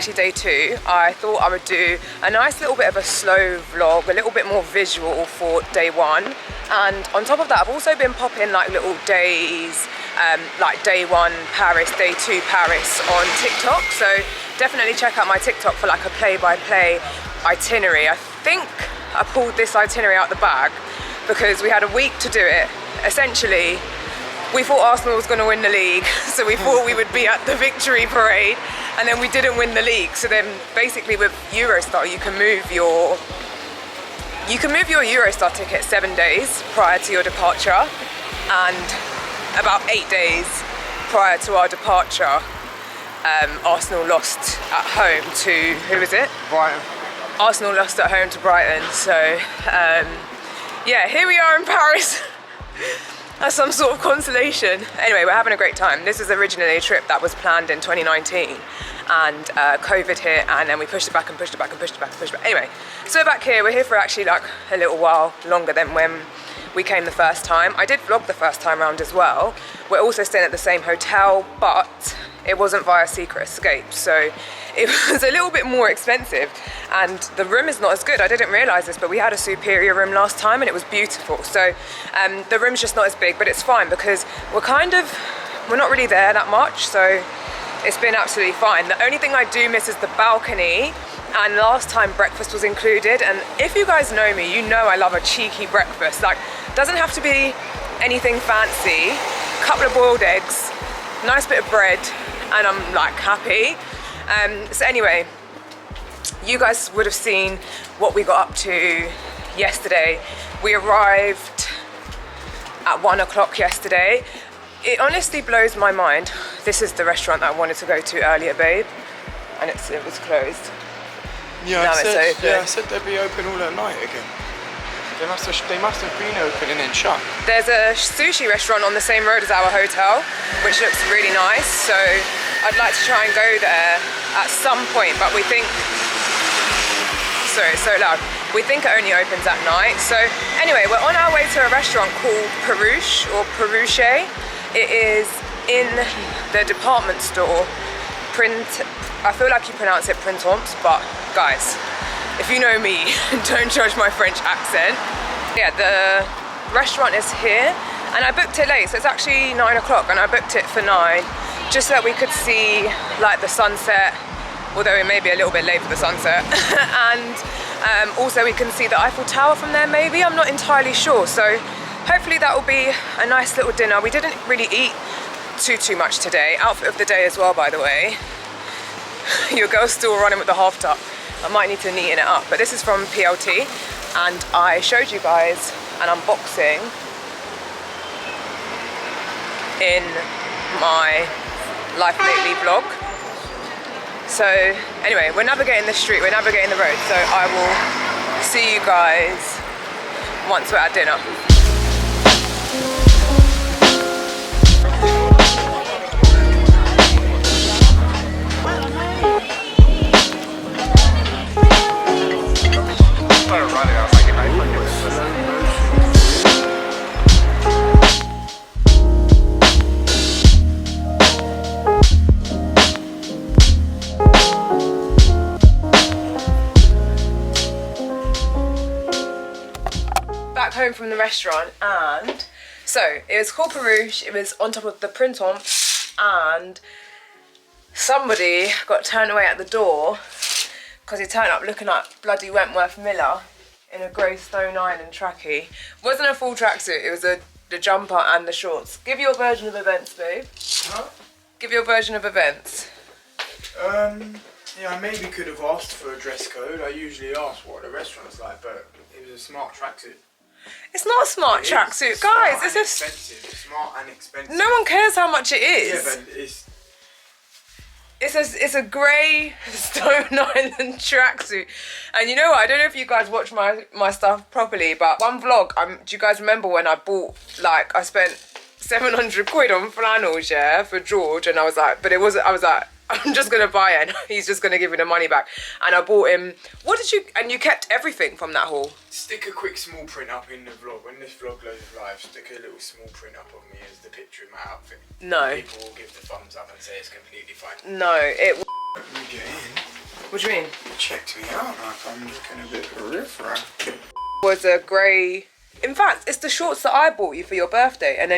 actually day 2, I thought I would do a nice little bit of a slow vlog, a little bit more visual for day 1. And on top of that, I've also been popping like little days, like day 1 Paris, day 2 Paris on TikTok. So definitely check out my TikTok for like a play-by-play itinerary. I think I pulled this itinerary out the bag because we had a week to do it. Essentially, we thought Arsenal was going to win the league, so we thought we would be at the victory parade, and then we didn't win the league. So then basically with Eurostar, you can move your Eurostar ticket 7 days prior to your departure, and about 8 days prior to our departure, Arsenal lost at home to, who was it? Brighton. Arsenal lost at home to Brighton, so yeah, here we are in Paris. As some sort of consolation. Anyway, we're having a great time. This is originally a trip that was planned in 2019, and COVID hit, and then we pushed it back and pushed it back and pushed it back and pushed it back. Anyway, so we're back here. We're here for actually like a little while longer than when we came the first time. I did vlog the first time round as well. We're also staying at the same hotel, but it wasn't via Secret Escape, so it was a little bit more expensive, and the room is not as good. I didn't realise this, but we had a superior room last time and it was beautiful. So the room's just not as big, but it's fine because we're not really there that much, so it's been absolutely fine. The only thing I do miss is the balcony, and last time breakfast was included, and if you guys know me, you know I love a cheeky breakfast. Like, doesn't have to be anything fancy, couple of boiled eggs, nice bit of bread, and I'm like happy. So anyway, you guys would have seen what we got up to yesterday. We arrived at 1 o'clock yesterday. It honestly blows my mind. This is the restaurant that I wanted to go to earlier, babe, and it was closed. Yeah, now it's open. Yeah, I said they'd be open all at night again. They must have been open and then shut. There's a sushi restaurant on the same road as our hotel, which looks really nice, so I'd like to try and go there at some point, but we think, sorry, it's so loud. We think it only opens at night. So anyway, we're on our way to a restaurant called Perruche or Perruche. It is in the department store. I feel like you pronounce it Printemps, but guys, if you know me, don't judge my French accent. Yeah, the restaurant is here, and I booked it late, so it's actually 9 o'clock, and I booked it for 9, just so that we could see like the sunset, although it may be a little bit late for the sunset, and also we can see the Eiffel Tower from there maybe, I'm not entirely sure, so hopefully that will be a nice little dinner. We didn't really eat too much today. Outfit of the day as well, by the way. Your girl's still running with the half top. I might need to neaten it up, but this is from PLT, and I showed you guys an unboxing in my Life Lately vlog. So anyway, we're navigating the street, we're navigating the road, so I will see you guys once we're at dinner. Back home from the restaurant, and so it was called Perruche. It was on top of the Printemps, and somebody got turned away at the door because he turned up looking like bloody Wentworth Miller in a grey Stone Island trackie. It wasn't a full tracksuit, it was the jumper and the shorts. Give your version of events, babe. Huh? Give your version of events. Yeah, I maybe could have asked for a dress code. I usually ask what the restaurant's like, but it was a smart tracksuit. It's not a smart tracksuit, guys. It's just expensive. Smart and expensive. No one cares how much it is. Yeah, but it's a grey Stone Island tracksuit, and you know what? I don't know if you guys watch my stuff properly, but one vlog. Do you guys remember when I bought, like, I spent 700 quid on flannels, yeah, for George, and I was like, but it wasn't. I was like, I'm just gonna buy it, and he's just gonna give me the money back. And I bought him. What did you? And you kept everything from that haul. Stick a quick small print up in the vlog. When this vlog goes live, stick a little small print up of me as the picture of my outfit. No. People will give the thumbs up and say it's completely fine. No, it Let me get in. What do you mean? You checked me out like I'm looking a bit riff-raff. Was a grey. In fact, it's the shorts that I bought you for your birthday, and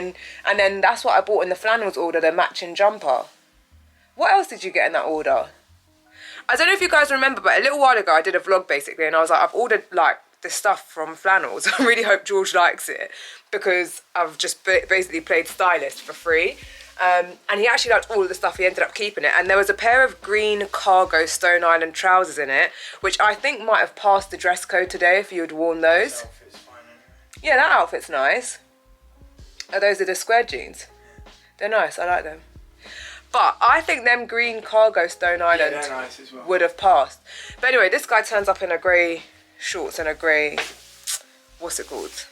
then that's what I bought in the flannels order, the matching jumper. What else did you get in that order? I don't know if you guys remember, but a little while ago I did a vlog basically, and I was like, I've ordered like this stuff from flannels. I really hope George likes it because I've just basically played stylist for free. And he actually liked all of the stuff. He ended up keeping it, and there was a pair of green cargo Stone Island trousers in it, which I think might have passed the dress code today if you had worn those. Yeah, that outfit's nice. Oh, those are the square jeans. They're nice, I like them. But I think them green cargo Stone Island nice as well. would have passed. But anyway, this guy turns up in a grey shorts and a grey, what's it called,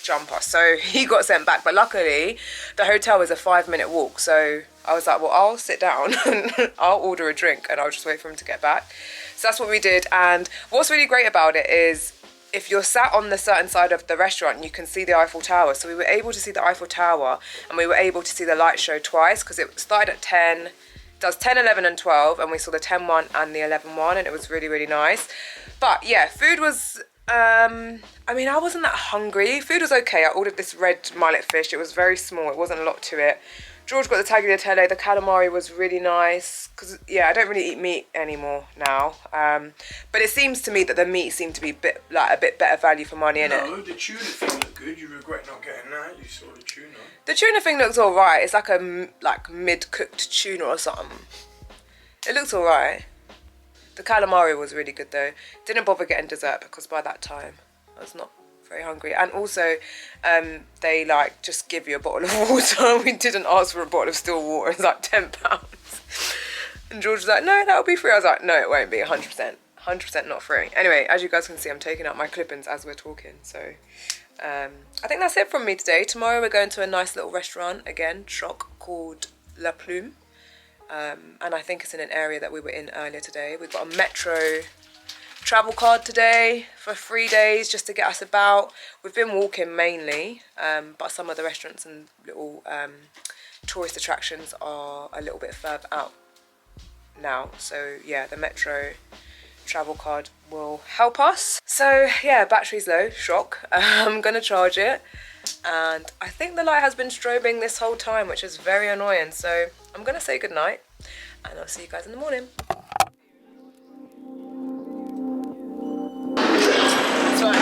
jumper. So he got sent back, but luckily the hotel was a 5-minute walk. So I was like, well, I'll sit down and I'll order a drink and I'll just wait for him to get back. So that's what we did. And what's really great about it is if you're sat on the certain side of the restaurant, you can see the Eiffel Tower. So we were able to see the Eiffel Tower, and we were able to see the light show twice because it started at 10. It does 10, 11 and 12, and we saw the 10 one and the 11 one, and it was really, really nice. But yeah, food was, I mean, I wasn't that hungry. Food was okay. I ordered this red mullet fish. It was very small. It wasn't a lot to it. George got the tagliatelle. The calamari was really nice because, yeah, I don't really eat meat anymore now. But it seems to me that the meat seemed to be a bit better value for money, innit? No, the tuna thing looked good. You regret not getting that. You saw the tuna. The tuna thing looks all right. It's like a mid-cooked tuna or something. It looks all right. The calamari was really good though. Didn't bother getting dessert because by that time I was not very hungry. And also they like just give you a bottle of water. We didn't ask for a bottle of still water. It's like £10. And George was like, no, that'll be free. I was like, no, it won't be. 100% not free. Anyway, as you guys can see, I'm taking out my clip-ins as we're talking. So I think that's it from me today. Tomorrow we're going to a nice little restaurant, again, shock, called Plume. And I think it's in an area that we were in earlier today. We've got a metro travel card today for 3 days just to get us about. We've been walking mainly, but some of the restaurants and little tourist attractions are a little bit further out now. So yeah, the metro travel card will help us. So yeah, battery's low, shock. I'm gonna charge it. And I think the light has been strobing this whole time, which is very annoying. So I'm gonna say goodnight and I'll see you guys in the morning. So we're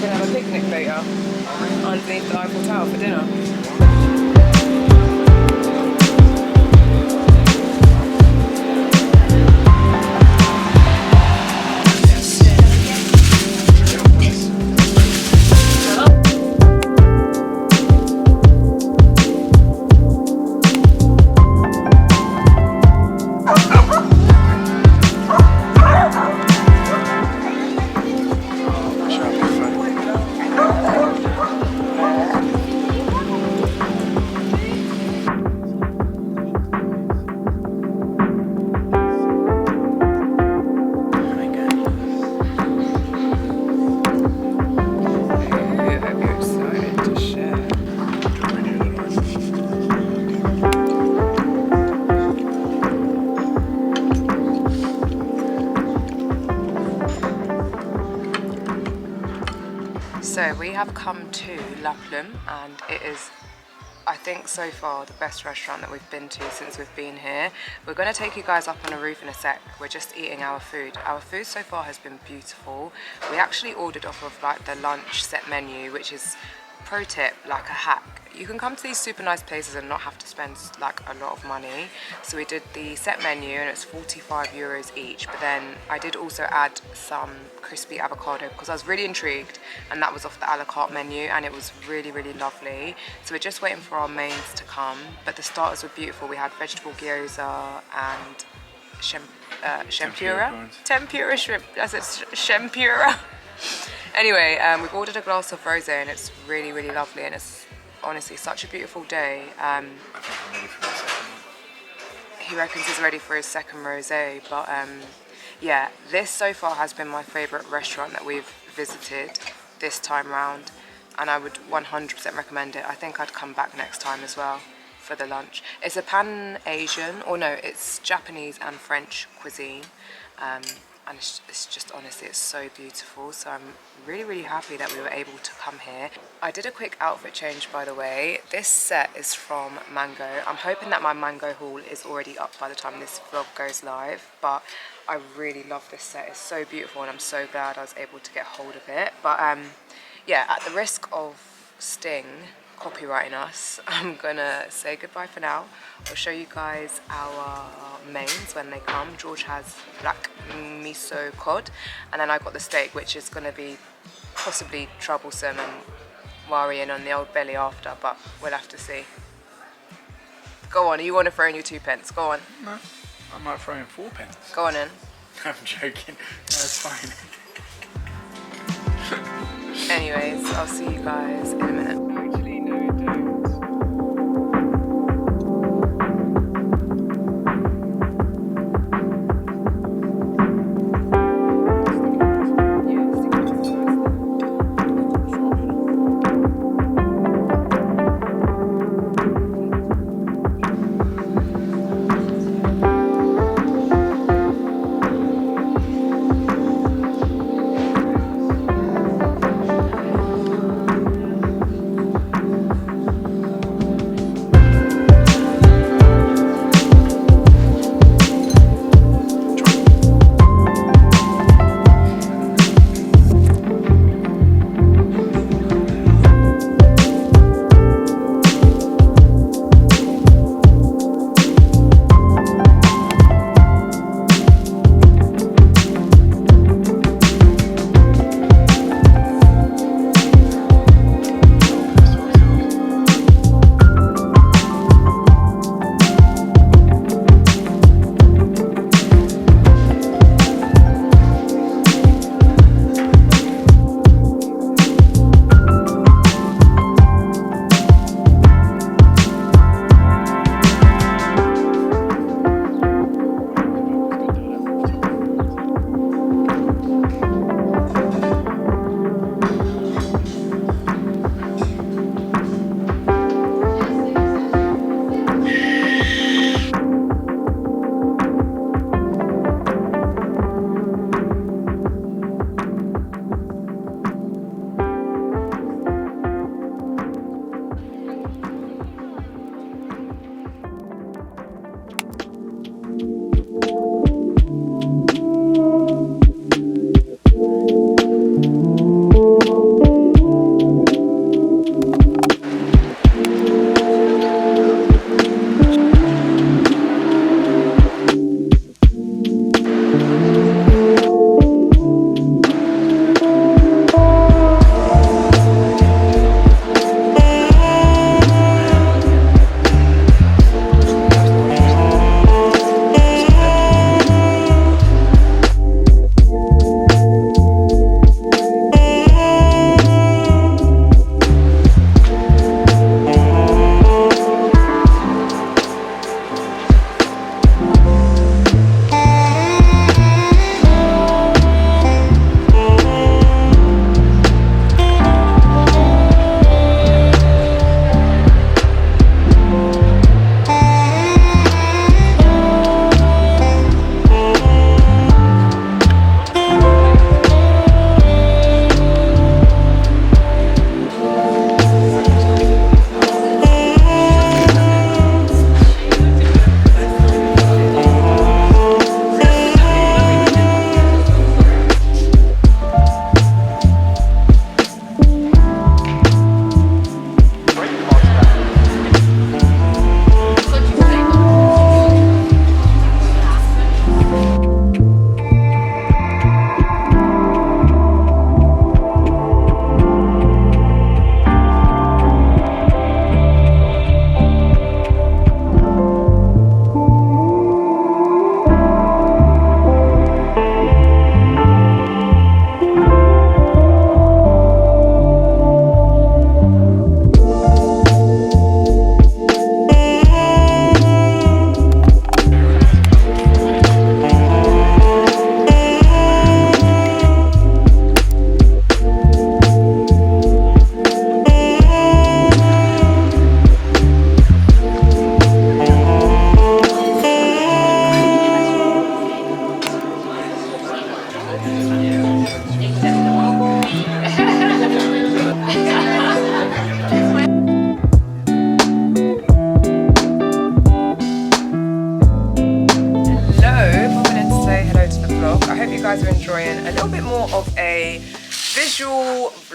gonna have a picnic later underneath the Eiffel Tower for dinner. So we have come to Plume, and it is, I think so far, the best restaurant that we've been to since we've been here. We're going to take you guys up on a roof in a sec. We're just eating our food. Our food so far has been beautiful. We actually ordered off of like the lunch set menu, which is, pro tip, like a hack. You can come to these super nice places and not have to spend like a lot of money. So we did the set menu and it's 45 euros each, but then I did also add some crispy avocado because I was really intrigued, and that was off the a la carte menu and it was really, really lovely. So we're just waiting for our mains to come, but the starters were beautiful. We had vegetable gyoza and tempura shrimp. I said shempura. Anyway, we've ordered a glass of rosé and it's really, really lovely, and it's honestly such a beautiful day. I think I'm ready for my second one. He reckons he's ready for his second rosé, but yeah, this so far has been my favourite restaurant that we've visited this time round, and I would 100% recommend it. I think I'd come back next time as well. for the lunch. It's a pan-Asian, or no, it's Japanese and French cuisine. And it's just, honestly, it's so beautiful. So I'm really happy that we were able to come here. I did a quick outfit change, by the way. This set is from Mango. I'm hoping that my Mango haul is already up by the time this vlog goes live, but I really love this set. It's so beautiful and I'm so glad I was able to get hold of it. But yeah, at the risk of Sting copywriting us, I'm gonna say goodbye for now. I'll show you guys our mains when they come. George has black miso cod, and then I got the steak, which is gonna be possibly troublesome and worrying on the old belly after, but we'll have to see. Go on, you want to throw in your 2 pence? Go on. No, I might throw in 4 pence. Go on in. I'm joking. That's fine. Anyways, I'll see you guys in a minute. Actually, no, don't.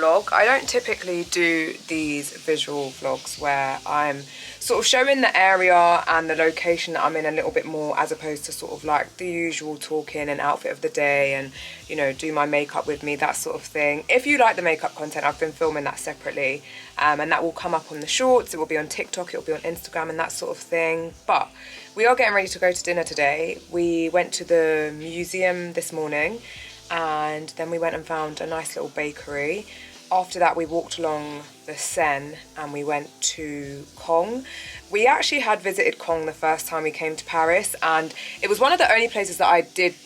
vlog. I don't typically do these visual vlogs where I'm sort of showing the area and the location that I'm in a little bit more, as opposed to sort of like the usual talking and outfit of the day and, you know, do my makeup with me, that sort of thing. If you like the makeup content, I've been filming that separately, and that will come up on the shorts, it will be on TikTok, it will be on Instagram and that sort of thing. But we are getting ready to go to dinner today. We went to the museum this morning, and then we went and found a nice little bakery. After that, we walked along the Seine and we went to Cong. We actually had visited Cong the first time we came to Paris, and it was one of the only places that I did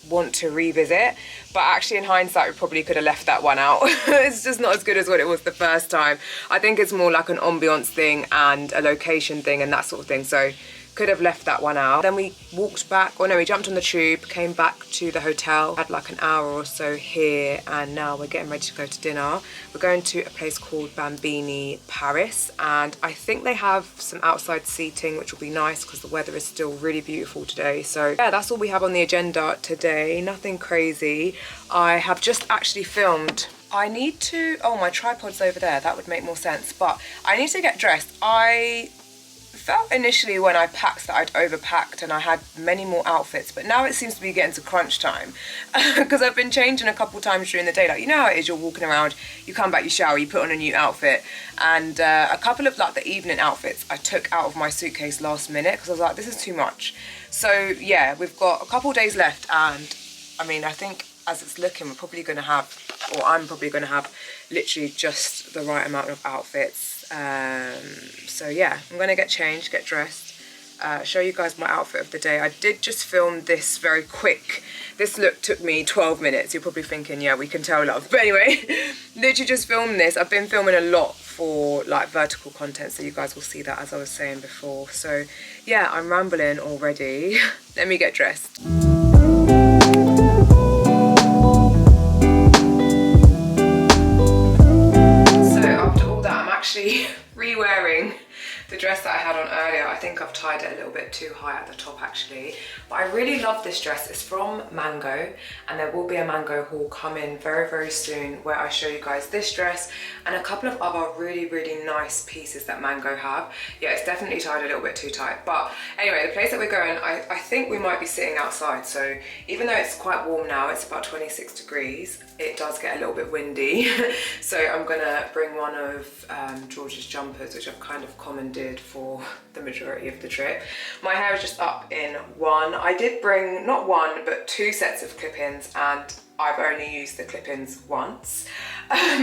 want to revisit, but actually in hindsight we probably could have left that one out. It's just not as good as what it was the first time. I think it's more like an ambiance thing and a location thing and that sort of thing, so could have left that one out. Then we walked back, or no, we jumped on the tube, came back to the hotel, had like an hour or so here, and now we're getting ready to go to dinner. We're going to a place called Bambini, Paris, and I think they have some outside seating, which will be nice because the weather is still really beautiful today. So yeah, that's all we have on the agenda today, nothing crazy. I have just actually filmed. I need to, oh, my tripod's over there, that would make more sense, but I need to get dressed. I felt initially when I packed that I'd overpacked and I had many more outfits, but now it seems to be getting to crunch time because I've been changing a couple times during the day. Like, you know how it is, you're walking around, you come back, you shower, you put on a new outfit, and a couple of like the evening outfits I took out of my suitcase last minute because I was like, this is too much. So yeah, we've got a couple days left, and I mean, I think as it's looking, we're probably going to have, or I'm probably going to have literally just the right amount of outfits. So yeah, I'm gonna get changed, get dressed, show you guys my outfit of the day. I did just film this very quick. This look took me 12 minutes. You're probably thinking, yeah, we can tell, love. But anyway, literally just filmed this. I've been filming a lot for like vertical content, so you guys will see that, as I was saying before. So yeah, I'm rambling already. Let me get dressed. Actually re-wearing the dress that I had on earlier. I think I've tied it a little bit too high at the top actually, but I really love this dress. It's from Mango, and there will be a Mango haul coming very, very soon where I show you guys this dress and a couple of other really, really nice pieces that Mango have. Yeah, it's definitely tied a little bit too tight, but anyway, the place that we're going, I think we might be sitting outside, so even though it's quite warm now, it's about 26 degrees, it does get a little bit windy. So I'm gonna bring one of George's jumpers, which I've kind of commandeered for the majority of the trip. My hair is just up in one. I did bring not one, but two sets of clip-ins, and I've only used the clip-ins once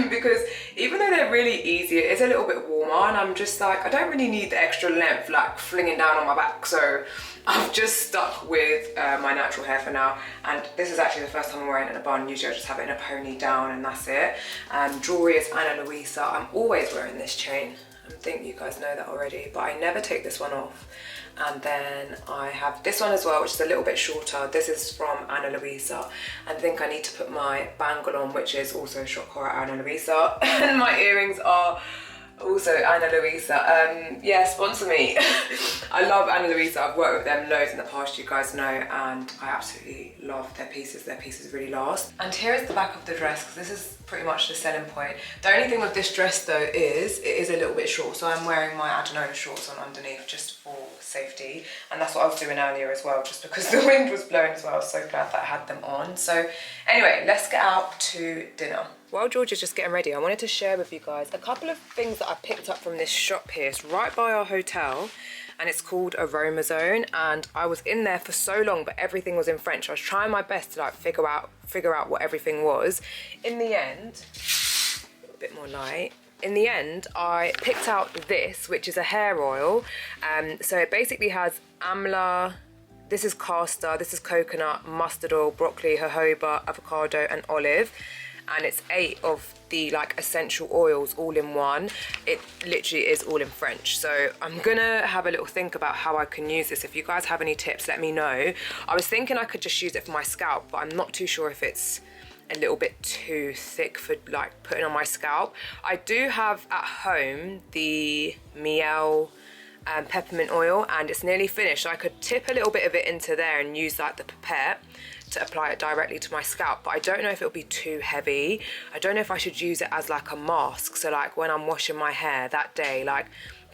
because even though they're really easy, it is a little bit warmer, and I'm just like, I don't really need the extra length like flinging down on my back, so I've just stuck with my natural hair for now. And this is actually the first time I'm wearing it in a bun. Usually I just have it in a pony down and that's it. Jewelry is Ana Luisa. I'm always wearing this chain. I think you guys know that already, but I never take this one off. And then I have this one as well, which is a little bit shorter. This is from Ana Luisa. I think I need to put my bangle on, which is also shot horror Ana Luisa. And my earrings are also Ana Luisa. Yeah, sponsor me. I love Ana Luisa. I've worked with them loads in the past, you guys know, and I absolutely love their pieces. Their pieces really last. And here is the back of the dress, because this is pretty much the selling point. The only thing with this dress though is it is a little bit short, so I'm wearing my Adenola shorts on underneath just for safety, and that's what I was doing earlier as well, just because the wind was blowing as well. I was so glad that I had them on. So anyway, let's get out to dinner. While George is just getting ready, I wanted to share with you guys a couple of things that I picked up from this shop here. It's right by our hotel, and it's called Aroma Zone, and I was in there for so long, but everything was in French. I was trying my best to like figure out what everything was. In the end, a bit more light. In the end, I picked out this, which is a hair oil. So it basically has amla, this is castor, this is coconut, mustard oil, broccoli, jojoba, avocado, and olive. And it's 8 of the like essential oils all in one. It literally is all in French. So I'm gonna have a little think about how I can use this. If you guys have any tips, let me know. I was thinking I could just use it for my scalp, but I'm not too sure if it's a little bit too thick for like putting on my scalp. I do have at home the Miel peppermint oil, and it's nearly finished. So I could tip a little bit of it into there and use like the pipette to apply it directly to my scalp, but I don't know if it'll be too heavy. I don't know if I should use it as like a mask, so like when I'm washing my hair that day, like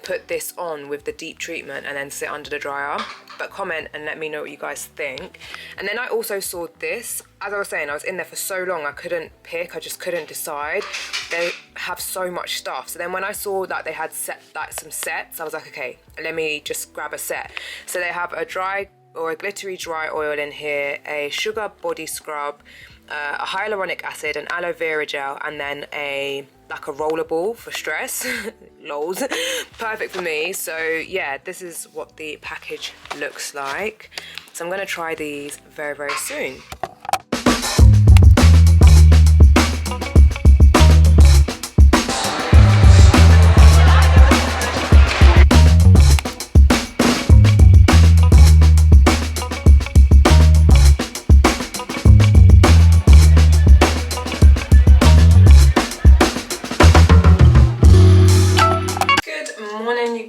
put this on with the deep treatment and then sit under the dryer. But comment and let me know what you guys think. And then I also saw this. As I was saying, I was in there for so long I couldn't pick, I just couldn't decide. They have so much stuff. So then when I saw that they had some sets, I was like, okay, let me just grab a set. So they have a dry or a glittery dry oil in here, a sugar body scrub, a hyaluronic acid, an aloe vera gel, and then like a rollerball for stress. Lols. Perfect for me. So yeah, this is what the package looks like. So I'm gonna try these very, very soon.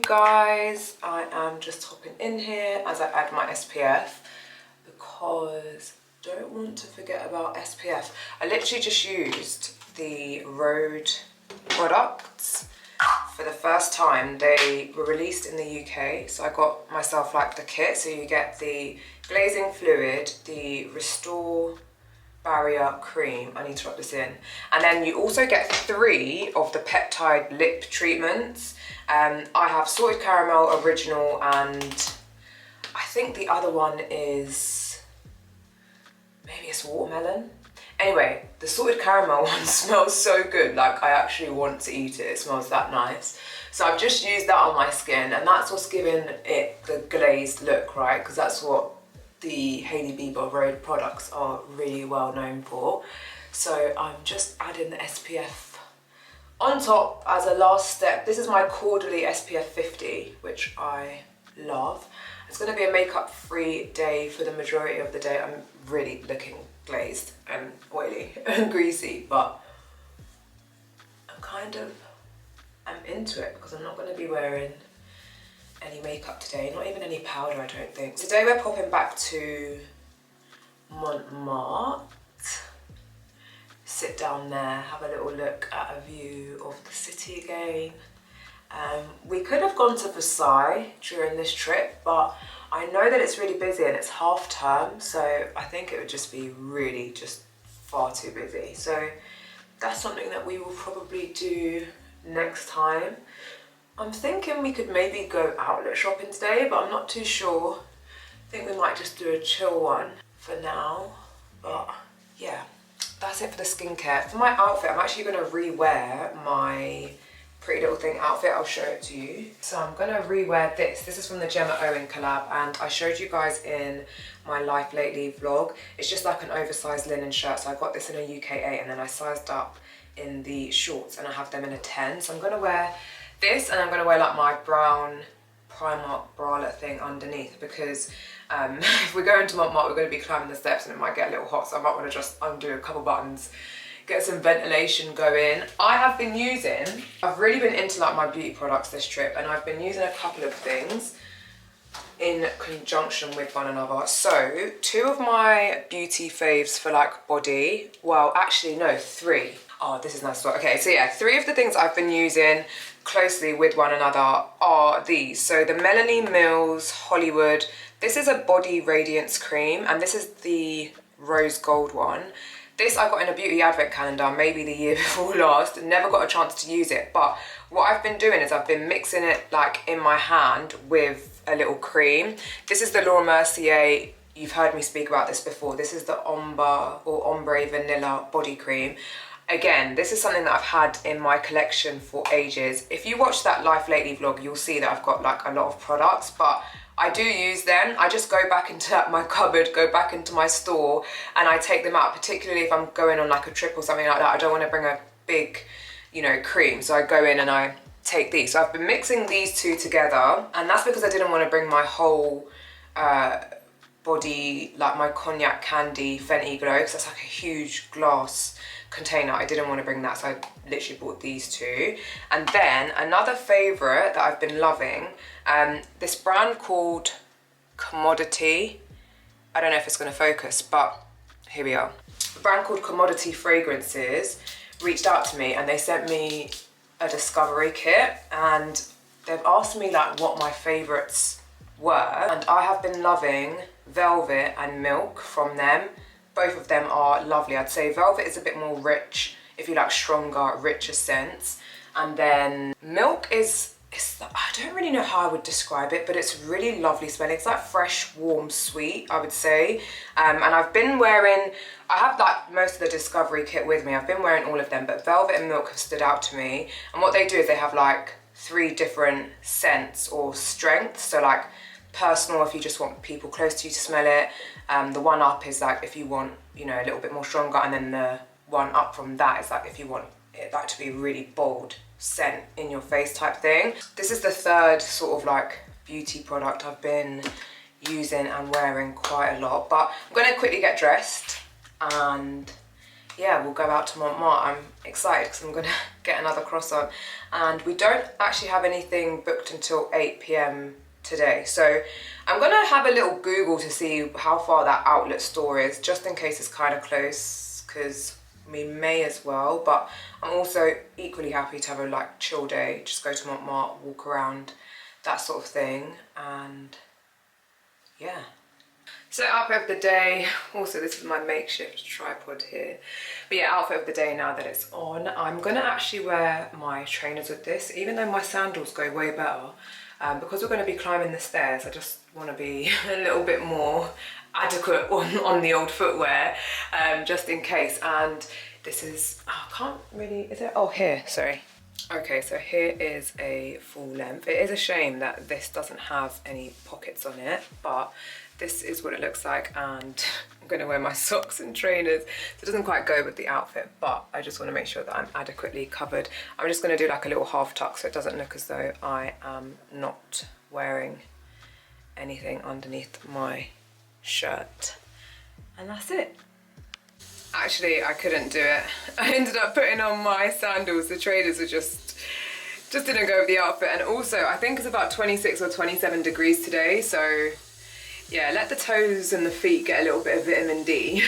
Guys, I am just hopping in here as I add my SPF because I don't want to forget about SPF. I literally just used the Rhode products for the first time. They were released in the UK, so I got myself like the kit. So you get the glazing fluid, the Restore Barrier Cream, I need to rub this in, and then you also get 3 of the peptide lip treatments. I have Salted Caramel Original, and I think the other one is, maybe it's Watermelon. Anyway, the Salted Caramel one smells so good, like I actually want to eat it, it smells that nice. So I've just used that on my skin, and that's what's giving it the glazed look, right? Because that's what the Hailey Bieber Rhode products are really well known for. So I'm just adding the SPF on top as a last step. This is my Quarterly SPF 50, which I love. It's going to be a makeup free day for the majority of the day. I'm really looking glazed and oily and greasy, but I'm into it because I'm not going to be wearing any makeup today, not even any powder, I don't think. Today we're popping back to Montmartre. Sit down there, have a little look at a view of the city again. We could have gone to Versailles during this trip, but I know that it's really busy and it's half term, so I think it would just be really just far too busy. So that's something that we will probably do next time. I'm thinking we could maybe go outlet shopping today, but I'm not too sure. I think we might just do a chill one for now, but yeah. That's it for the skincare. For my outfit, I'm actually going to re-wear my Pretty Little Thing outfit. I'll show it to you. So I'm going to re-wear this. This is from the Gemma Owen collab, and I showed you guys in my Life Lately vlog. It's just like an oversized linen shirt. So I got this in a UK 8, and then I sized up in the shorts, and I have them in a 10. So I'm going to wear this, and I'm going to wear like my brown Primark bralette thing underneath, because if we go into Montmartre, we're going to be climbing the steps and it might get a little hot, so I might want to just undo a couple buttons, get some ventilation going. I've really been into like my beauty products this trip, and I've been using a couple of things in conjunction with one another. So 2 of my beauty faves for like body, well actually no, 3. Oh, this is nice. Okay, so yeah, 3 of the things I've been using closely with one another are these. So the Melanie Mills Hollywood, this is a body radiance cream, and this is the rose gold one. This I got in a beauty advent calendar, maybe the year before last, never got a chance to use it. But what I've been doing is I've been mixing it like in my hand with a little cream. This is the Laura Mercier, you've heard me speak about this before. This is the Ombre Vanilla Body Cream. Again, this is something that I've had in my collection for ages. If you watch that Life Lately vlog, you'll see that I've got like a lot of products, but I do use them. I just go back into my cupboard, go back into my store, and I take them out, particularly if I'm going on like a trip or something like that. I don't want to bring a big, you know, cream. So I go in and I take these. So I've been mixing these 2 together, and that's because I didn't want to bring my whole body, like my cognac candy Fenty Glow, because that's like a huge glass container. I didn't want to bring that, so I literally bought these 2. And then another favorite that I've been loving, this brand called Commodity. I don't know if it's going to focus, but here we are. A brand called Commodity Fragrances reached out to me and they sent me a discovery kit, and they've asked me like what my favourites were, and I have been loving Velvet and Milk from them. Both of them are lovely. I'd say Velvet is a bit more rich if you like stronger, richer scents, and then Milk is, I don't really know how I would describe it, but it's really lovely smelling. It's like fresh, warm, sweet, I would say. And I've been wearing, I have like most of the discovery kit with me. I've been wearing all of them, but Velvet and Milk have stood out to me. And what they do is they have like 3 different scents or strengths. So like personal, if you just want people close to you to smell it. The one up is like if you want, you know, a little bit more stronger, and then the one up from that is like if you want it like to be really bold scent in your face type thing. This is the 3rd sort of like beauty product I've been using and wearing quite a lot, but I'm gonna quickly get dressed and yeah, we'll go out to Montmartre. I'm excited because I'm gonna get another croissant, and we don't actually have anything booked until 8 p.m. today, so I'm gonna have a little Google to see how far that outlet store is, just in case it's kind of close, because we may as well. But I'm also equally happy to have a like chill day, just go to Montmartre, walk around, that sort of thing, and yeah. So outfit of the day, also this is my makeshift tripod here, but yeah, outfit of the day now that it's on. I'm gonna actually wear my trainers with this, even though my sandals go way better. Because we're going to be climbing the stairs, I just want to be a little bit more adequate on the old footwear, just in case. And this is, oh, I can't really, is it? Oh, here, sorry. Okay, so here is a full length. It is a shame that this doesn't have any pockets on it, but this is what it looks like, and I'm going to wear my socks and trainers, so it doesn't quite go with the outfit, but I just want to make sure that I'm adequately covered. I'm just going to do like a little half tuck so it doesn't look as though I am not wearing anything underneath my shirt, and that's it. Actually, I couldn't do it. I ended up putting on my sandals. The trainers were just didn't go with the outfit, and also I think it's about 26 or 27 degrees today, so yeah, let the toes and the feet get a little bit of vitamin D.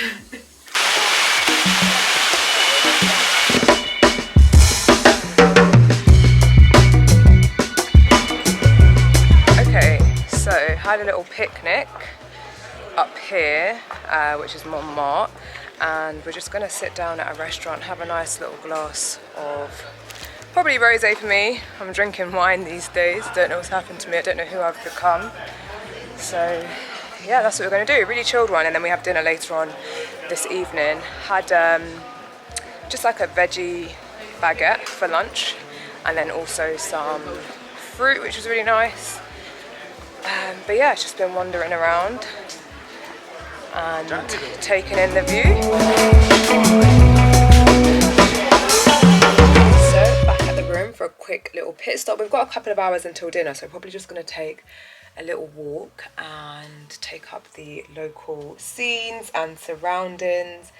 Okay, so had a little picnic up here, which is Montmartre, and we're just gonna sit down at a restaurant, have a nice little glass of probably rosé for me. I'm drinking wine these days, don't know what's happened to me, I don't know who I've become. So yeah, that's what we're going to do, really chilled one, and then we have dinner later on this evening. Had just like a veggie baguette for lunch, and then also some fruit, which was really nice. But yeah, it's just been wandering around and taking in the view. So back at the room for a quick little pit stop. We've got a couple of hours until dinner, so probably just going to take a little walk and take up the local scenes and surroundings,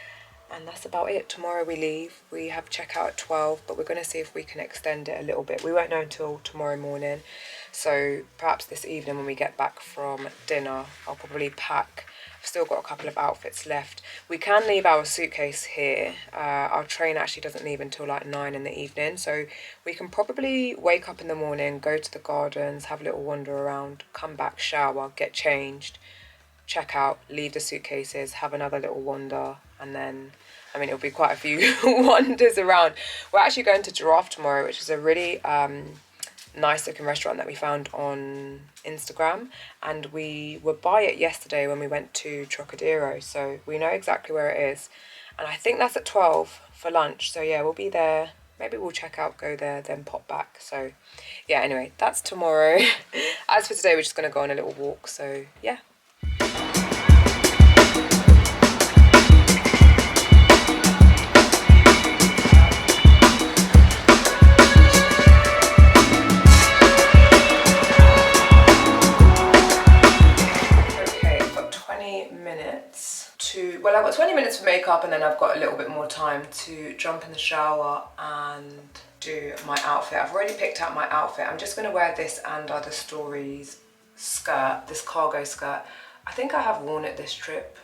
and that's about it. Tomorrow we leave. We have checkout at 12, but we're going to see if we can extend it a little bit. We won't know until tomorrow morning, so perhaps this evening when we get back from dinner I'll probably pack. I've still got a couple of outfits left. We can leave our suitcase here. Our train actually doesn't leave until like 9 in the evening, so we can probably wake up in the morning, go to the gardens, have a little wander around, come back, shower, get changed, check out, leave the suitcases, have another little wander, and then, I mean, it'll be quite a few wanders around. We're actually going to Girafe tomorrow, which is a really nice looking restaurant that we found on Instagram, and we were by it yesterday when we went to Trocadero, so we know exactly where it is, and I think that's at 12 for lunch. So yeah, we'll be there, maybe we'll check out, go there, then pop back. So yeah, anyway, that's tomorrow. As for today, we're just going to go on a little walk, so yeah. Well, I've got 20 minutes for makeup, and then I've got a little bit more time to jump in the shower and do my outfit. I've already picked out my outfit. I'm just going to wear this and Other Stories skirt, this cargo skirt. I think I have worn it this trip,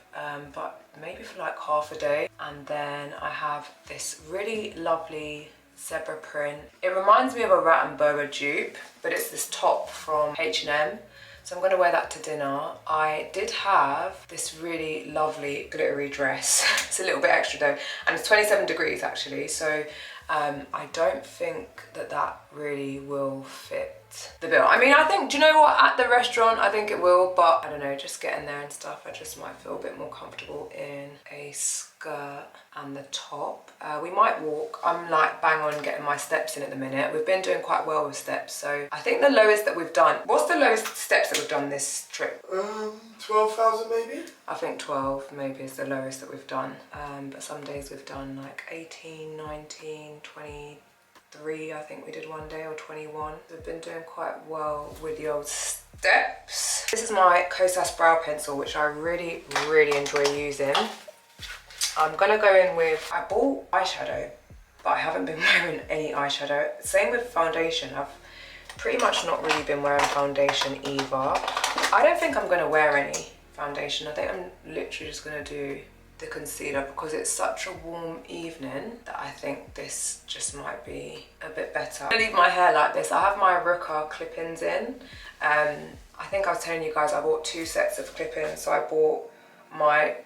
but maybe for like half a day. And then I have this really lovely zebra print. It reminds me of a Rat and Boa dupe, but it's this top from H&M. So I'm gonna wear that to dinner. I did have this really lovely glittery dress. It's a little bit extra though, and it's 27 degrees actually, so I don't think that that really will fit the bill. I mean, I think, do you know what, at the restaurant I think it will, but I don't know, just getting there and stuff, I just might feel a bit more comfortable in a skirt and the top. We might walk. I'm like bang on getting my steps in at the minute. We've been doing quite well with steps, so I think the lowest that we've done, what's the lowest steps that we've done this trip? 12,000 maybe? I think 12 maybe is the lowest that we've done, but some days we've done like 18, 19, 23, I think we did one day, or 21. We've been doing quite well with the old steps. This is my Kosas brow pencil, which I really, really enjoy using. I'm gonna go in with, I bought eyeshadow, but I haven't been wearing any eyeshadow. Same with foundation. I've pretty much not really been wearing foundation either. I don't think I'm gonna wear any foundation. I think I'm literally just gonna do the concealer because it's such a warm evening that I think this just might be a bit better. I'm gonna leave my hair like this. I have my Ruka clip-ins in. I think I was telling you guys I bought 2 sets of clip-ins. So I bought my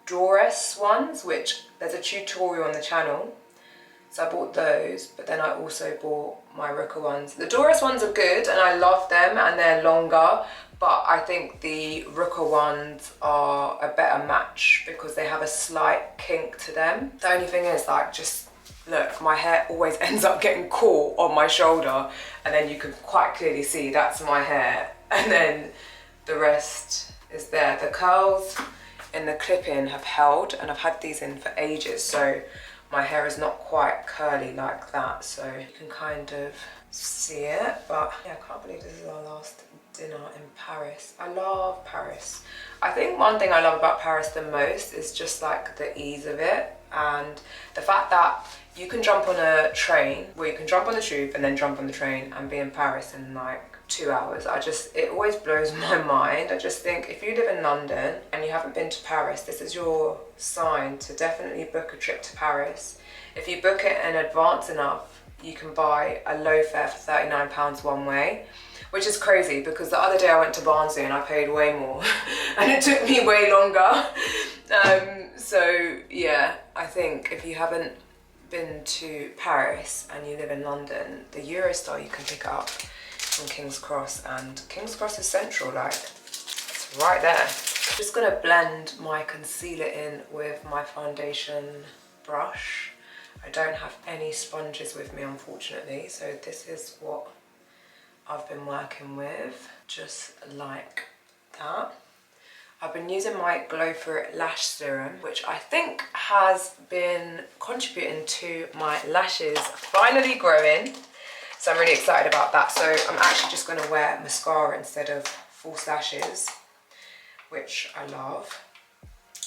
Dores ones, which there's a tutorial on the channel. So I bought those, but then I also bought my Ruka ones. The Dores ones are good and I love them and they're longer, but I think the Ruka ones are a better match because they have a slight kink to them. The only thing is, like, just look, my hair always ends up getting caught on my shoulder, and then you can quite clearly see that's my hair, and then the rest is there. The curls in the clip-in have held, and I've had these in for ages, so my hair is not quite curly like that, so you can kind of see it. But yeah, I can't believe this is our last dinner in Paris. I love Paris. I think one thing I love about Paris the most is just like the ease of it, and the fact that you can jump on a train, well, you can jump on the tube and then jump on the train and be in Paris in like 2 hours. It always blows my mind. I just think if you live in London and you haven't been to Paris, this is your sign to definitely book a trip to Paris. If you book it in advance enough, you can buy a low fare for £39 one way, which is crazy because the other day I went to Barnsley and I paid way more and it took me way longer. So yeah, I think if you haven't been to Paris and you live in London, the Eurostar you can pick up from King's Cross, and King's Cross is central, like it's right there. I'm just gonna blend my concealer in with my foundation brush. I don't have any sponges with me, unfortunately, so this is what I've been working with, just like that. I've been using my Glow For It lash serum, which I think has been contributing to my lashes finally growing. So I'm really excited about that. So I'm actually just gonna wear mascara instead of false lashes, which I love.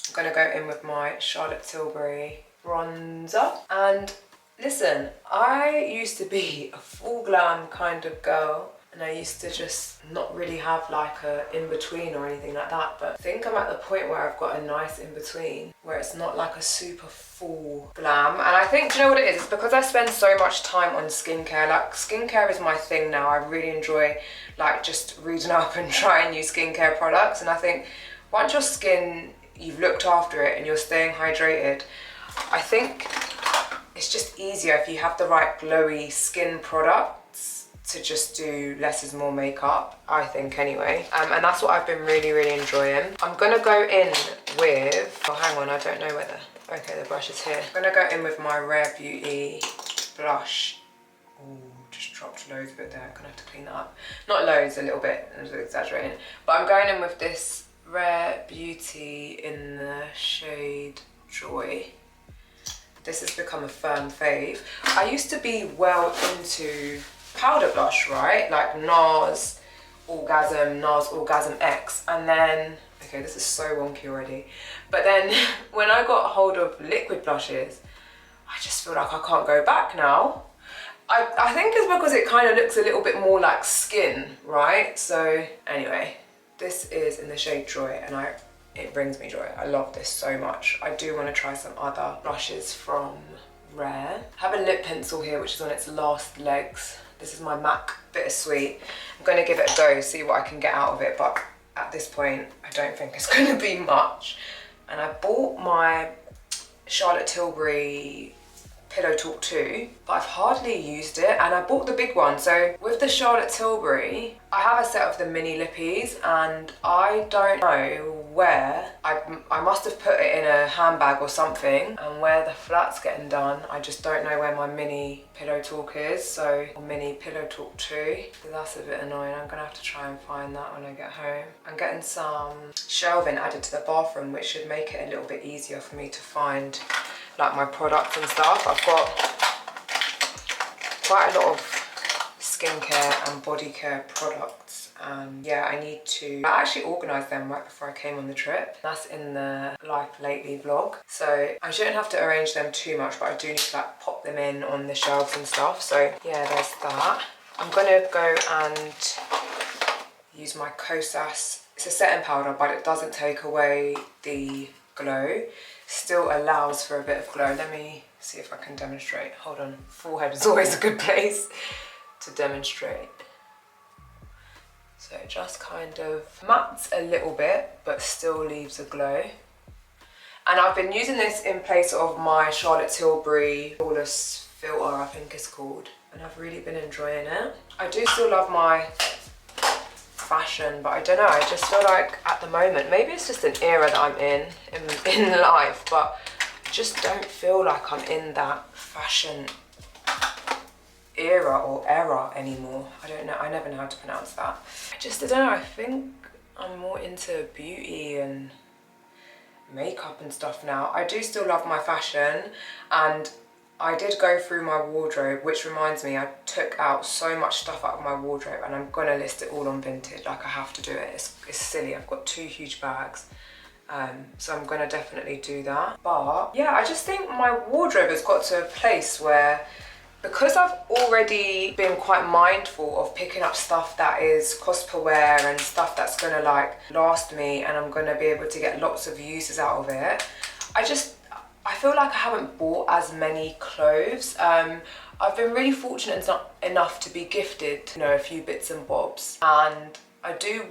I'm gonna go in with my Charlotte Tilbury bronzer. And listen, I used to be a full glam kind of girl, and I used to just not really have like a in-between or anything like that, but I think I'm at the point where I've got a nice in-between where it's not like a super full glam. And I think, do you know what it is? It's because I spend so much time on skincare. Like, skincare is my thing now. I really enjoy like just reading up and trying new skincare products, and I think once your skin, you've looked after it and you're staying hydrated, I think it's just easier if you have the right glowy skin products to just do less is more makeup, I think anyway. And that's what I've been really, really enjoying. I'm gonna go in with, oh hang on, I don't know whether, okay, the brush is here. I'm gonna go in with my Rare Beauty blush. Ooh, just dropped loads of it there, I'm gonna have to clean that up. Not loads, a little bit, I'm just exaggerating. But I'm going in with this Rare Beauty in the shade Joy. This has become a firm fave. I used to be well into powder blush, right? Like NARS Orgasm X, and then, okay, this is so wonky already, but then when I got hold of liquid blushes, I just feel like I can't go back now. I think it's because it kind of looks a little bit more like skin, right? So anyway, this is in the shade Joy, and I it brings me joy. I love this so much. I do want to try some other blushes from Rare. I have a lip pencil here which is on its last legs. This is my MAC Bittersweet. I'm going to give it a go, see what I can get out of it, but at this point I don't think it's going to be much. And I bought my Charlotte Tilbury Pillow Talk 2, but I've hardly used it, and I bought the big one. So with the Charlotte Tilbury, I have a set of the mini lippies, and I don't know where. I must have put it in a handbag or something, and where the flat's getting done, I just don't know where my mini Pillow Talk is, so mini Pillow Talk 2. So that's a bit annoying. I'm gonna have to try and find that when I get home. I'm getting some shelving added to the bathroom, which should make it a little bit easier for me to find like my products and stuff. I've got quite a lot of skincare and body care products, and yeah, I actually organised them right before I came on the trip. That's in the Life Lately vlog, so I shouldn't have to arrange them too much, but I do need to like pop them in on the shelves and stuff. So yeah, there's that. I'm gonna go and use my Kosas. It's a setting powder, but it doesn't take away the glow. Still allows for a bit of glow. Let me see if I can demonstrate. Hold on. Forehead is always a good place to demonstrate. So it just kind of mattes a little bit, but still leaves a glow. And I've been using this in place of my Charlotte Tilbury Flawless Filter, I think it's called. And I've really been enjoying it. I do still love my fashion, but I don't know, I just feel like at the moment, maybe it's just an era that I'm in life, but I just don't feel like I'm in that fashion era or anymore. I don't know, I never know how to pronounce that. I don't know, I think I'm more into beauty and makeup and stuff now. I do still love my fashion, and I did go through my wardrobe, which reminds me, I took out so much stuff out of my wardrobe, and I'm gonna list it all on Vinted. Like, I have to do it. It's silly. I've got 2 huge bags, so I'm gonna definitely do that. But yeah, I just think my wardrobe has got to a place where, because I've already been quite mindful of picking up stuff that is cost per wear and stuff that's gonna like last me, and I'm gonna be able to get lots of uses out of it, I feel like I haven't bought as many clothes. I've been really fortunate enough to be gifted, you know, a few bits and bobs, and I do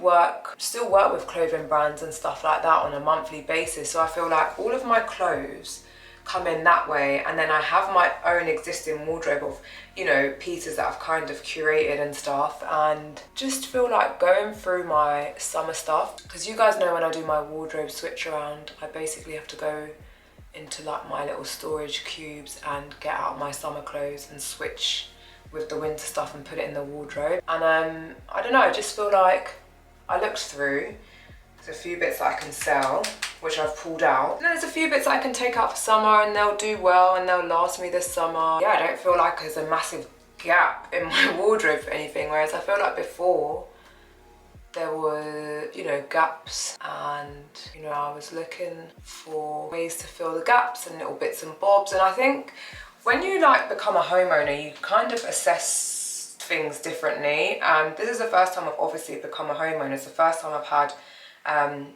still work with clothing brands and stuff like that on a monthly basis. So I feel like all of my clothes come in that way, and then I have my own existing wardrobe of, you know, pieces that I've kind of curated and stuff, and just feel like going through my summer stuff, because you guys know when I do my wardrobe switch around, I basically have to go into like my little storage cubes and get out my summer clothes and switch with the winter stuff and put it in the wardrobe. And I don't know, I just feel like I looked through, there's a few bits that I can sell, which I've pulled out. And there's a few bits that I can take out for summer, and they'll do well and they'll last me this summer. Yeah, I don't feel like there's a massive gap in my wardrobe for anything, whereas I feel like before there were, you know, gaps, and, you know, I was looking for ways to fill the gaps and little bits and bobs. And I think when you like become a homeowner, you kind of assess things differently. This is the first time I've obviously become a homeowner. It's the first time I've had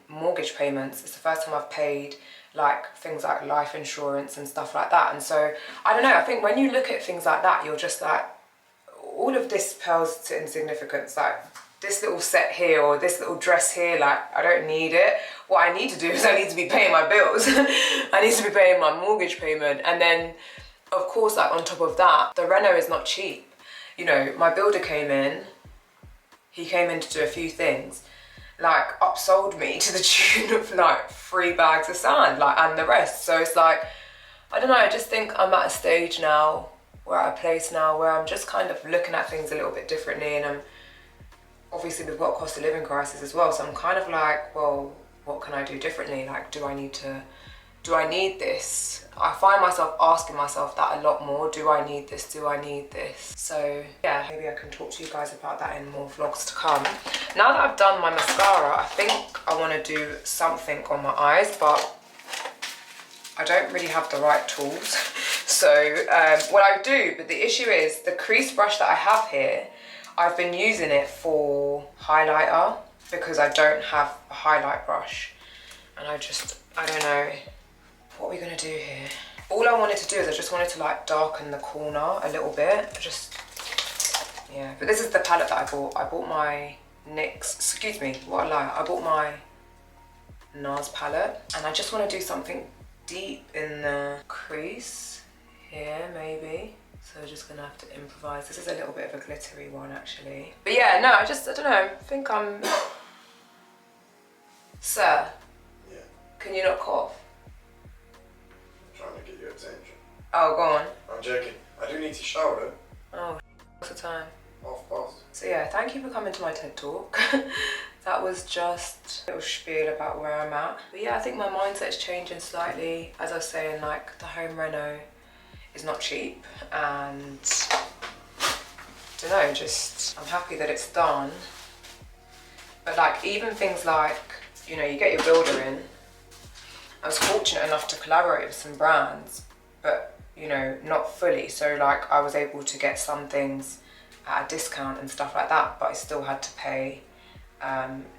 mortgage payments. It's the first time I've paid like things like life insurance and stuff like that. And so, I don't know, I think when you look at things like that, you're just like, all of this pales to insignificance. Like, this little set here or this little dress here, like, I don't need it. What I need to do is I need to be paying my bills. I need to be paying my mortgage payment. And then, of course, like, on top of that, the reno is not cheap. You know, my builder came in, he came in to do a few things, like, upsold me to the tune of like 3 bags of sand, like, and the rest. So it's like, I don't know, I just think I'm at a stage now, we're at a place now where I'm just kind of looking at things a little bit differently, and I'm, obviously we've got a cost of living crisis as well, so I'm kind of like, well, what can I do differently? Like, do I need this? I find myself asking myself that a lot more. Do I need this? Do I need this? So yeah, maybe I can talk to you guys about that in more vlogs to come. Now that I've done my mascara, I think I want to do something on my eyes, but I don't really have the right tools. So well, I do, but the issue is the crease brush that I have here, I've been using it for highlighter because I don't have a highlight brush. and I don't know what we're gonna do here. All I wanted to do is I just wanted to like darken the corner a little bit. Yeah, but this is the palette that I bought. I bought my NYX, excuse me, what a lie. I bought my NARS palette, and I just want to do something deep in the crease here, maybe. So we're just gonna have to improvise. This is a little bit of a glittery one, actually. But yeah, no, I don't know. I think I'm... Sir? Yeah? Can you not cough? I'm trying to get your attention. Oh, go on. I'm joking. I do need to shower though. Oh, what's the time? 1:30. So yeah, thank you for coming to my TED Talk. That was just a little spiel about where I'm at. But yeah, I think my mindset is changing slightly. As I was saying, like, the home reno is not cheap, and I don't know, just I'm happy that it's done. But like, even things like, you know, you get your builder in. I was fortunate enough to collaborate with some brands, but you know, not fully. So like, I was able to get some things at a discount and stuff like that, but I still had to pay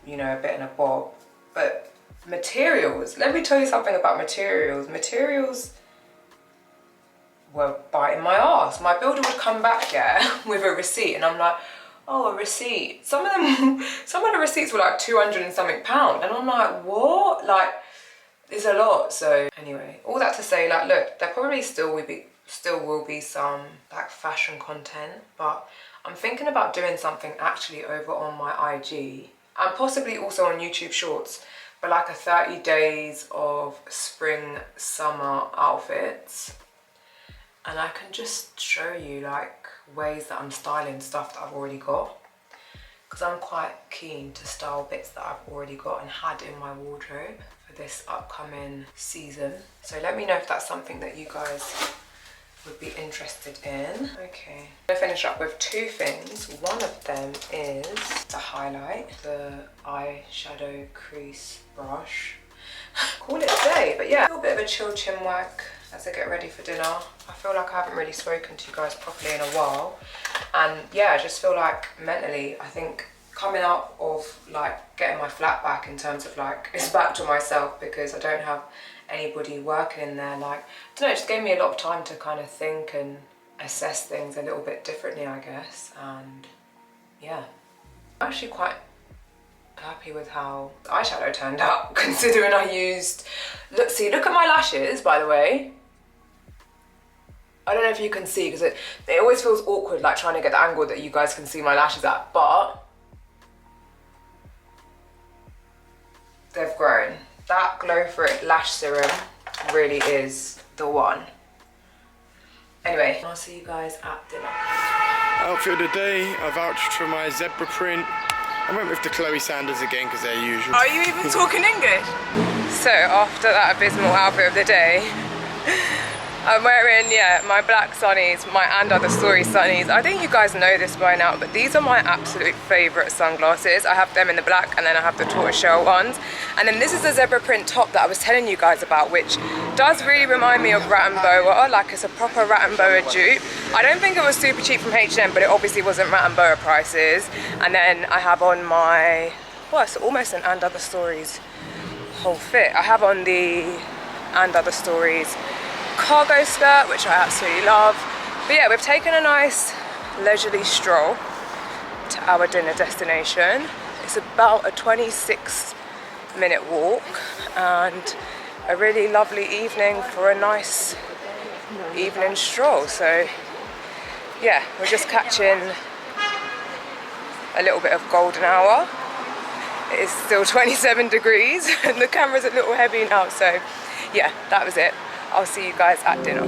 you know, a bit and a bob. But materials, let me tell you something about materials. Materials were biting my ass. My builder would come back, yeah, with a receipt, and I'm like, oh, a receipt. Some of the receipts were like 200 and something pound, and I'm like, what? Like, it's a lot. So anyway, all that to say, like, look, there probably still will be some like fashion content, but I'm thinking about doing something actually over on my IG and possibly also on YouTube Shorts, but like a 30 days of spring summer outfits. And I can just show you like ways that I'm styling stuff that I've already got, because I'm quite keen to style bits that I've already got and had in my wardrobe for this upcoming season. So let me know if that's something that you guys would be interested in. Okay, I'm gonna finish up with two things. One of them is the highlight, the eyeshadow crease brush. Call it a day, but yeah, a little bit of a chill chin wag as I get ready for dinner. I feel like I haven't really spoken to you guys properly in a while, and yeah, I just feel like mentally, I think coming out of like getting my flat back in terms of like, it's back to myself because I don't have anybody working in there. Like, I don't know, it just gave me a lot of time to kind of think and assess things a little bit differently, I guess. And yeah, I'm actually quite happy with how the eyeshadow turned out, considering I used, look at my lashes, by the way. I don't know if you can see, because it always feels awkward like trying to get the angle that you guys can see my lashes at, but they've grown. That Glow For It lash serum really is the one. Anyway, I'll see you guys at dinner. Outfit of the day, I vouched for my zebra print. I went with the Chloe Sanders again because they're usual. Are you even talking English? So after that abysmal outfit of the day, I'm wearing, yeah, my black sunnies, my And Other Story sunnies. I think you guys know this by now, but these are my absolute favourite sunglasses. I have them in the black, and then I have the tortoiseshell ones. And then this is the zebra print top that I was telling you guys about, which does really remind me of Rat & Boa, like it's a proper Rat & Boa dupe. I don't think it was super cheap from H&M, but it obviously wasn't Rat & Boa prices. And then I have on my, well, it's almost an And Other Stories whole fit. I have on the And Other Stories cargo skirt, which I absolutely love. But yeah, we've taken a nice leisurely stroll to our dinner destination. It's about a 26-minute walk, and a really lovely evening for a nice evening stroll. So yeah, we're just catching a little bit of golden hour. It is still 27 degrees and the camera's a little heavy now, so yeah, that was it. I'll see you guys at dinner.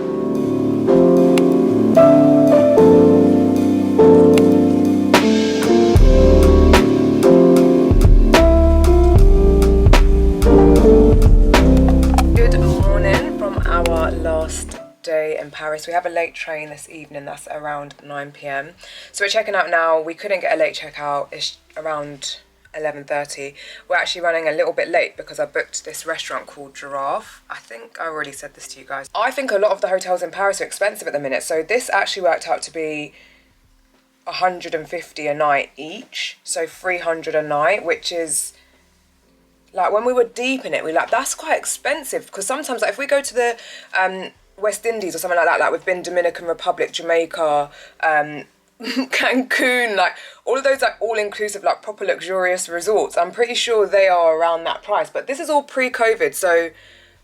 Good morning from our last day in Paris. We have a late train this evening, that's around 9 p.m. So we're checking out now. We couldn't get a late checkout, it's around 11:30. We're actually running a little bit late because I booked this restaurant called Girafe. I think I already said this to you guys. I think a lot of the hotels in Paris are expensive at the minute, so this actually worked out to be 150 a night each, so 300 a night, which is like when we were deep in it, we like, that's quite expensive, because sometimes like if we go to the West Indies or something like that, like we've been Dominican Republic, Jamaica, Cancun, like all of those like all-inclusive like proper luxurious resorts, I'm pretty sure they are around that price, but this is all pre-COVID, so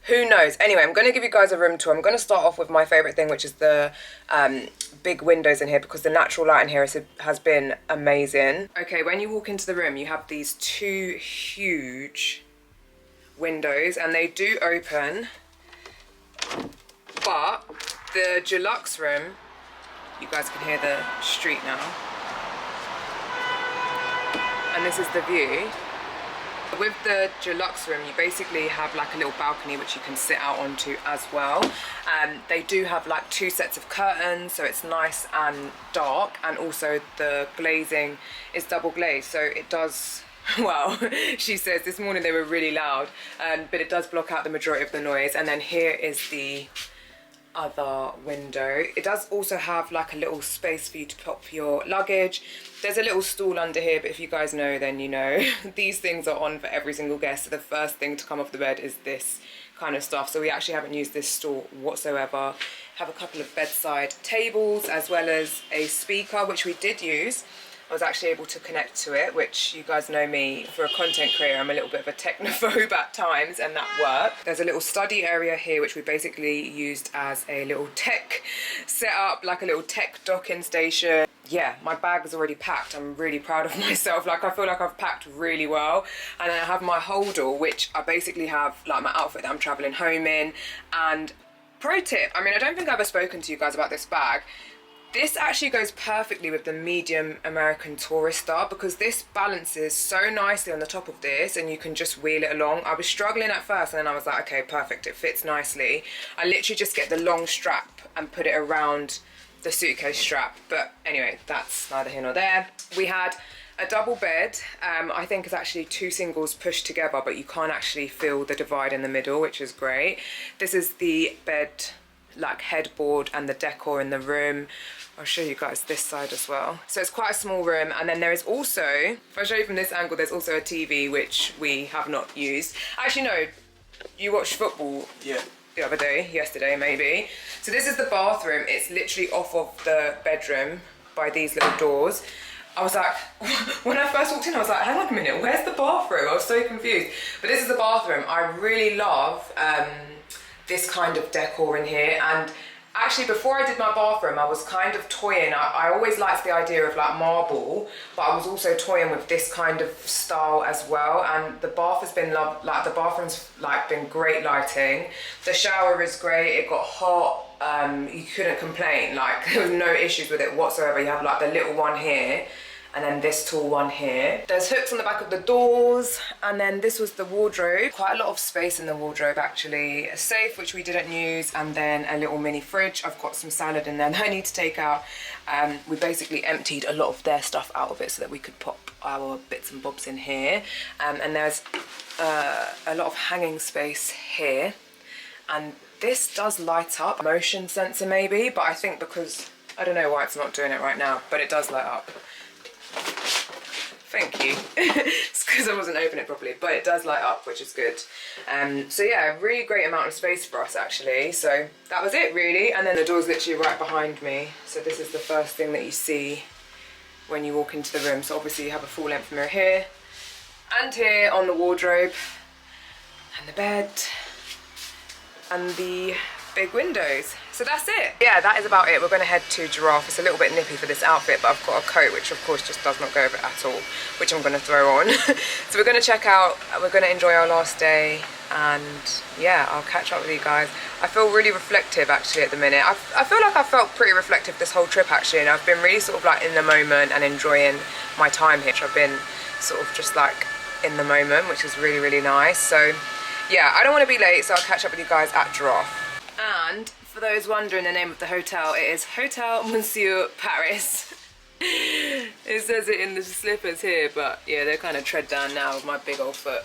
who knows. Anyway, I'm going to give you guys a room tour. I'm going to start off with my favourite thing, which is the big windows in here, because the natural light in here has been amazing. Okay, when you walk into the room, you have these two huge windows, and they do open, but the deluxe room, you guys can hear the street now, and this is the view. With the deluxe room, you basically have like a little balcony which you can sit out onto as well. They do have like 2 sets of curtains, so it's nice and dark, and also the glazing is double glazed, so it does, well, she says this morning they were really loud, but it does block out the majority of the noise. And then here is the other window. It does also have like a little space for you to pop your luggage. There's a little stool under here, but if you guys know, then you know. These things are on for every single guest, so the first thing to come off the bed is this kind of stuff. So we actually haven't used this stool whatsoever. Have a couple of bedside tables, as well as a speaker, which we did use. I was actually able to connect to it, which you guys know me, for a content creator, I'm a little bit of a technophobe at times, and that worked. There's a little study area here, which we basically used as a little tech setup, like a little tech docking station. Yeah, my bag is already packed. I'm really proud of myself. Like, I feel like I've packed really well. And then I have my holder, which I basically have like my outfit that I'm traveling home in. And pro tip, I mean, I don't think I've ever spoken to you guys about this bag. This actually goes perfectly with the medium American Tourister, because this balances so nicely on the top of this, and you can just wheel it along. I was struggling at first, and then I was like, okay, perfect, it fits nicely. I literally just get the long strap and put it around the suitcase strap. But anyway, that's neither here nor there. We had a double bed. I think it's actually 2 singles pushed together, but you can't actually feel the divide in the middle, which is great. This is the bed like headboard and the decor in the room. I'll show you guys this side as well. So it's quite a small room, and then there is also, if I show you from this angle, there's also a TV which we have not used. Actually no, you watched football the other day, yesterday maybe. So this is the bathroom. It's literally off of the bedroom by these little doors. I was like, when I first walked in, I was like, hang on a minute, where's the bathroom? I was so confused. But this is the bathroom. I really love this kind of decor in here. And actually, before I did my bathroom, I was kind of toying. I always liked the idea of like marble, but I was also toying with this kind of style as well. And the bath has been like the bathroom's like been great lighting. The shower is great. It got hot. You couldn't complain. Like, there was no issues with it whatsoever. You have like the little one here, and then this tall one here. There's hooks on the back of the doors, and then this was the wardrobe. Quite a lot of space in the wardrobe actually. A safe, which we didn't use, and then a little mini fridge. I've got some salad in there that I need to take out. We basically emptied a lot of their stuff out of it so that we could pop our bits and bobs in here. And there's a lot of hanging space here. And this does light up. Motion sensor maybe, but I think because, I don't know why it's not doing it right now, but it does light up. Thank you. It's because I wasn't opening it properly, but it does light up, which is good. So yeah, a really great amount of space for us actually. So that was it really. And then the door's literally right behind me. So this is the first thing that you see when you walk into the room. So obviously you have a full length mirror here and here on the wardrobe, and the bed, and the big windows. So that's it. Yeah, that is about it. We're going to head to Girafe. It's a little bit nippy for this outfit, but I've got a coat which of course just does not go over it at all, which I'm going to throw on. So we're going to check out, we're going to enjoy our last day, and yeah, I'll catch up with you guys. I feel really reflective actually at the minute. I feel like I felt pretty reflective this whole trip actually, and I've been really sort of like in the moment and enjoying my time here. I've been sort of just like in the moment, which is really, really nice. So yeah, I don't want to be late, so I'll catch up with you guys at Girafe. And for those wondering the name of the hotel, it is Hotel Monsieur Paris. It says it in the slippers here, but yeah, they're kind of tread down now with my big old foot.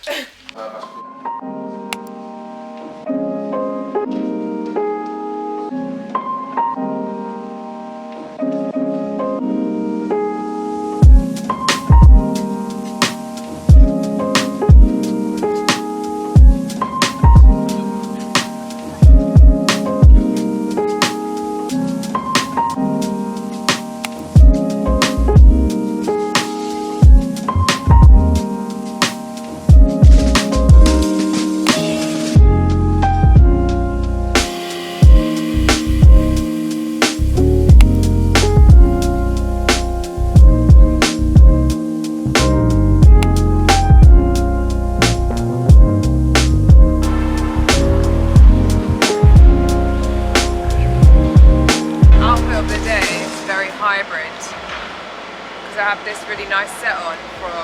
nice set on from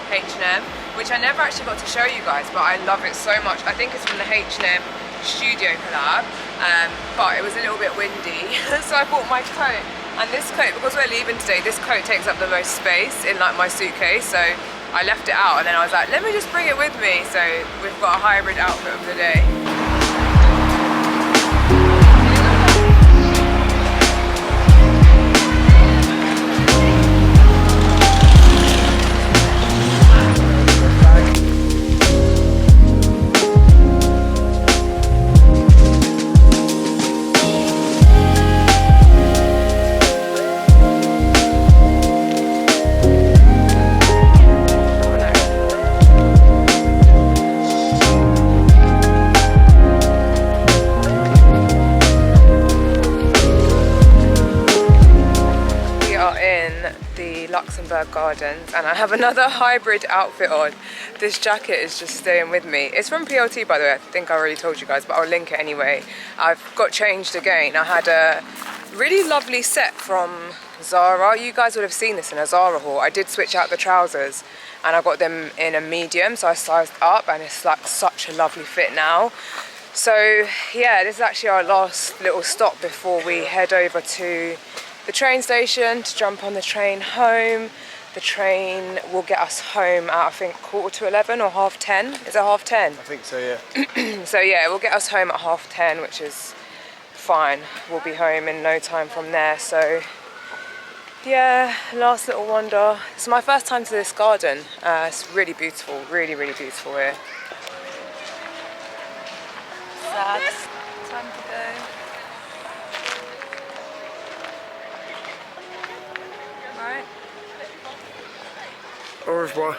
H&M, which I never actually got to show you guys, but I love it so much. I think it's from the H&M studio collab, but it was a little bit windy, so I bought my coat. And this coat, because we're leaving today, this coat takes up the most space in like my suitcase, so I left it out, and then I was like, let me just bring it with me. So we've got a hybrid outfit of the day. Luxembourg Gardens, and I have another hybrid outfit on. This jacket is just staying with me. It's from PLT, by the way. I think I already told you guys, but I'll link it anyway. I've got changed again. I had a really lovely set from Zara. You guys would have seen this in a Zara haul. I did switch out the trousers and I got them in a medium, so I sized up, and it's like such a lovely fit now. So yeah, this is actually our last little stop before we head over to the train station to jump on the train home. The train will get us home at, I think, 11:15 or 10:30. Is it 10:30? I think so, yeah. So yeah, it will get us home at 10:30, which is fine. We'll be home in no time from there. So yeah, last little wander. It's my first time to this garden. It's really beautiful, really, really beautiful here. Sad. Time to go. Right. Au revoir.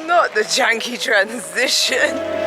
Not the janky transition.